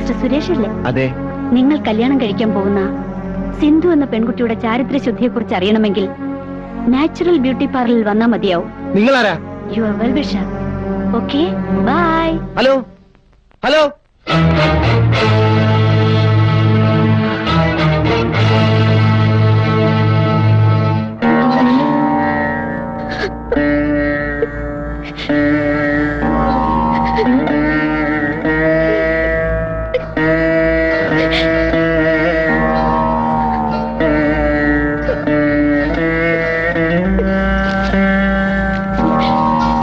Mister Suresh അല്ലേ? അതെ. നിങ്ങൾ കല്യാണം കഴിക്കാൻ പോകുന്ന സിന്ധു എന്ന പെൺകുട്ടിയുടെ ചാരിത്ര ശുദ്ധിയെ കുറിച്ച് അറിയണമെങ്കിൽ നാച്ചുറൽ ബ്യൂട്ടി പാർലറിൽ വന്നാൽ മതിയാവും. നിങ്ങളാരാ? Your well wisher. Okay, bye. Hello hello.